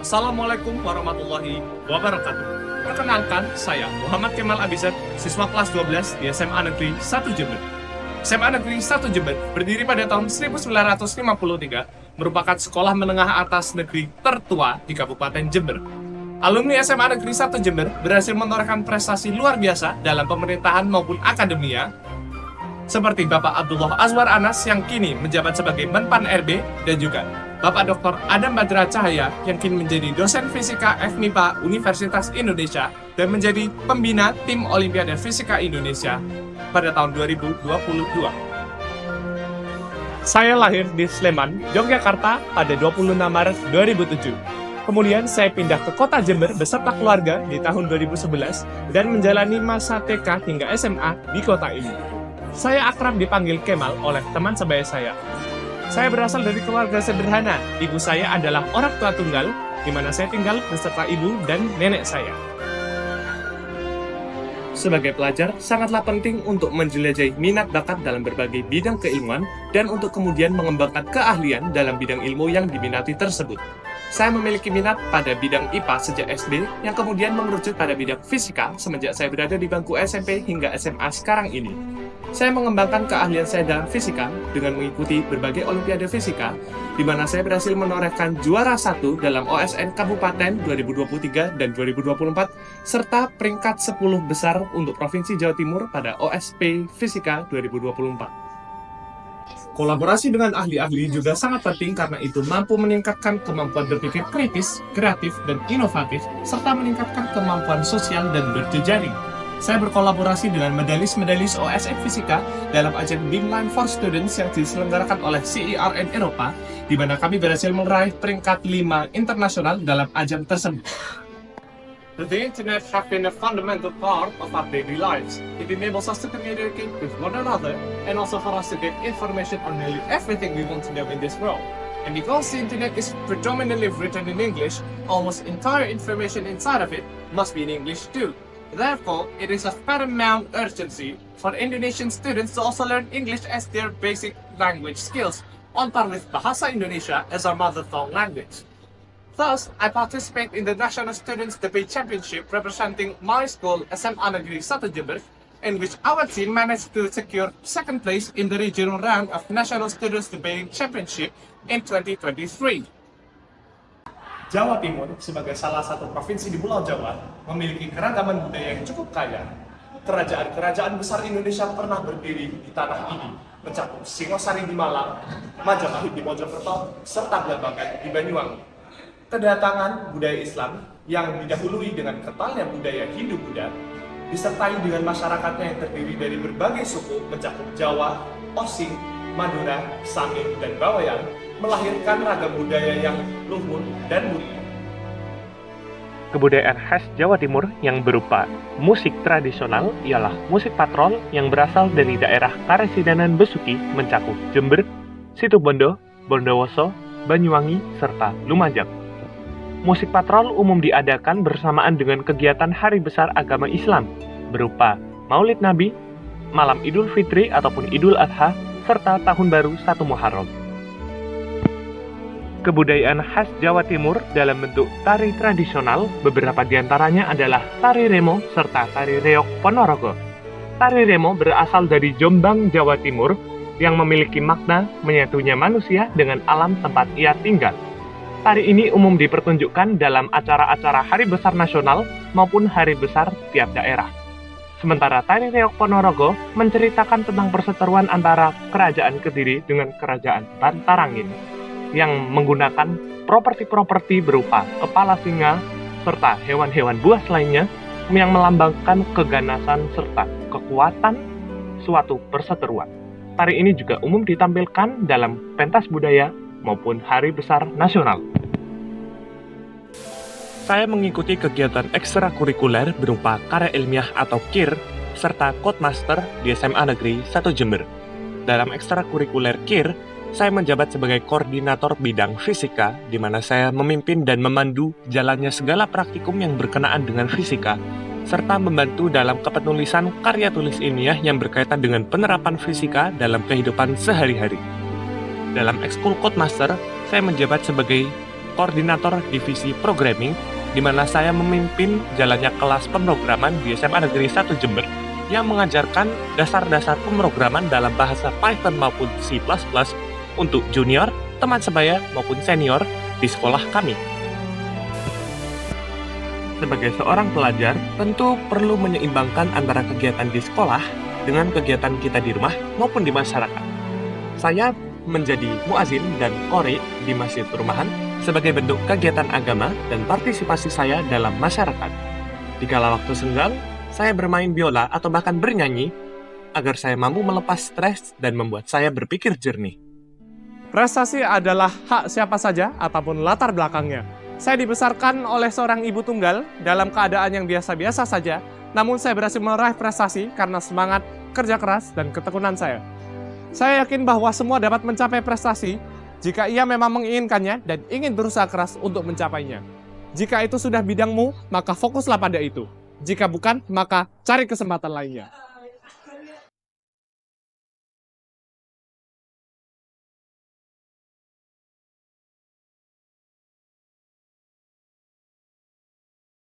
Assalamualaikum warahmatullahi wabarakatuh. Perkenalkan, saya Muhammad Kemal Abizar, siswa kelas 12 di SMA Negeri 1 Jember. SMA Negeri 1 Jember berdiri pada tahun 1953, merupakan sekolah menengah atas negeri tertua di Kabupaten Jember. Alumni SMA Negeri 1 Jember berhasil menorehkan prestasi luar biasa dalam pemerintahan maupun akademia, seperti Bapak Abdullah Azwar Anas yang kini menjabat sebagai Menpan RB, dan juga Bapak Dr. Adam Badra Cahaya yang kini menjadi dosen fisika FMIPA Universitas Indonesia dan menjadi pembina tim Olimpiade Fisika Indonesia pada tahun 2022. Saya lahir di Sleman, Yogyakarta pada 26 Maret 2007. Kemudian saya pindah ke kota Jember beserta keluarga di tahun 2011 dan menjalani masa TK hingga SMA di kota ini. Saya akrab dipanggil Kemal oleh teman sebaya saya. Saya berasal dari keluarga sederhana. Ibu saya adalah orang tua tunggal, di mana saya tinggal beserta ibu dan nenek saya. Sebagai pelajar, sangatlah penting untuk menjelajahi minat bakat dalam berbagai bidang keilmuan dan untuk kemudian mengembangkan keahlian dalam bidang ilmu yang diminati tersebut. Saya memiliki minat pada bidang IPA sejak SD, yang kemudian mengerucut pada bidang fisika semenjak saya berada di bangku SMP hingga SMA sekarang ini. Saya mengembangkan keahlian saya dalam fisika dengan mengikuti berbagai olimpiade fisika, di mana saya berhasil menorehkan juara 1 dalam OSN Kabupaten 2023 dan 2024, serta peringkat 10 besar untuk Provinsi Jawa Timur pada OSP Fisika 2024. Kolaborasi dengan ahli-ahli juga sangat penting karena itu mampu meningkatkan kemampuan berpikir kritis, kreatif, dan inovatif, serta meningkatkan kemampuan sosial dan berjejaring. Saya berkolaborasi dengan medalis-medalis OSN Fisika dalam ajang Beamline for Students yang diselenggarakan oleh CERN Eropa, di mana kami berhasil meraih peringkat 5 internasional dalam ajang tersebut. The internet has been a fundamental part of our daily lives. It enables us to communicate with one another and also for us to get information on nearly everything we want to know in this world. And because the internet is predominantly written in English, almost entire information inside of it must be in English too. Therefore, it is of paramount urgency for Indonesian students to also learn English as their basic language skills, on par with Bahasa Indonesia as our mother tongue language. Thus, I participate in the National Students Debate Championship representing my school, SMA Negeri 1 Jember, in which our team managed to secure second place in the regional round of National Students Debate Championship in 2023. Jawa Timur, sebagai salah satu provinsi di Pulau Jawa, memiliki keragaman budaya yang cukup kaya. Kerajaan-kerajaan besar Indonesia pernah berdiri di tanah ini, mencakup Singosari di Malang, Majapahit di Mojokerto, serta Blambangan di Banyuwangi. Kedatangan budaya Islam yang didahului dengan kentalnya budaya Hindu-Buddha, disertai dengan masyarakatnya yang terdiri dari berbagai suku mencakup Jawa, Osing, Madura, Samin, dan Bawean, melahirkan ragam budaya yang luhur dan mulia. Kebudayaan khas Jawa Timur yang berupa musik tradisional ialah musik patrol yang berasal dari daerah Karesidenan Besuki mencakup Jember, Situbondo, Bondowoso, Banyuwangi, serta Lumajang. Musik patrol umum diadakan bersamaan dengan kegiatan hari besar agama Islam berupa Maulid Nabi, Malam Idul Fitri ataupun Idul Adha, serta Tahun Baru 1 Muharram. Kebudayaan khas Jawa Timur dalam bentuk tari tradisional, beberapa diantaranya adalah tari remo serta tari reog Ponorogo. Tari remo berasal dari Jombang, Jawa Timur, yang memiliki makna menyatunya manusia dengan alam tempat ia tinggal. Tari ini umum dipertunjukkan dalam acara-acara hari besar nasional maupun hari besar tiap daerah. Sementara tari reog Ponorogo menceritakan tentang perseteruan antara Kerajaan Kediri dengan Kerajaan Bantarangin, yang menggunakan properti-properti berupa kepala singa serta hewan-hewan buas lainnya yang melambangkan keganasan serta kekuatan suatu perseteruan. Tari ini juga umum ditampilkan dalam pentas budaya maupun hari besar nasional. Saya mengikuti kegiatan ekstrakurikuler berupa karya ilmiah atau KIR serta Codemaster di SMA Negeri 1 Jember. Dalam ekstrakurikuler KIR, saya menjabat sebagai koordinator bidang fisika, di mana saya memimpin dan memandu jalannya segala praktikum yang berkenaan dengan fisika, serta membantu dalam kepenulisan karya tulis ilmiah yang berkaitan dengan penerapan fisika dalam kehidupan sehari-hari. Dalam ekskul Codemaster, saya menjabat sebagai koordinator divisi programming, di mana saya memimpin jalannya kelas pemrograman di SMA Negeri 1 Jember yang mengajarkan dasar-dasar pemrograman dalam bahasa Python maupun C++ untuk junior, teman sebaya, maupun senior di sekolah kami. Sebagai seorang pelajar, tentu perlu menyeimbangkan antara kegiatan di sekolah dengan kegiatan kita di rumah maupun di masyarakat. Saya menjadi muazin dan qori di masjid rumahan sebagai bentuk kegiatan agama dan partisipasi saya dalam masyarakat. Dikala waktu senggang, saya bermain biola atau bahkan bernyanyi agar saya mampu melepas stres dan membuat saya berpikir jernih. Prestasi adalah hak siapa saja apapun latar belakangnya. Saya dibesarkan oleh seorang ibu tunggal dalam keadaan yang biasa-biasa saja, namun saya berhasil meraih prestasi karena semangat, kerja keras, dan ketekunan saya. Saya yakin bahwa semua dapat mencapai prestasi jika ia memang menginginkannya dan ingin berusaha keras untuk mencapainya. Jika itu sudah bidangmu, maka fokuslah pada itu. Jika bukan, maka cari kesempatan lainnya.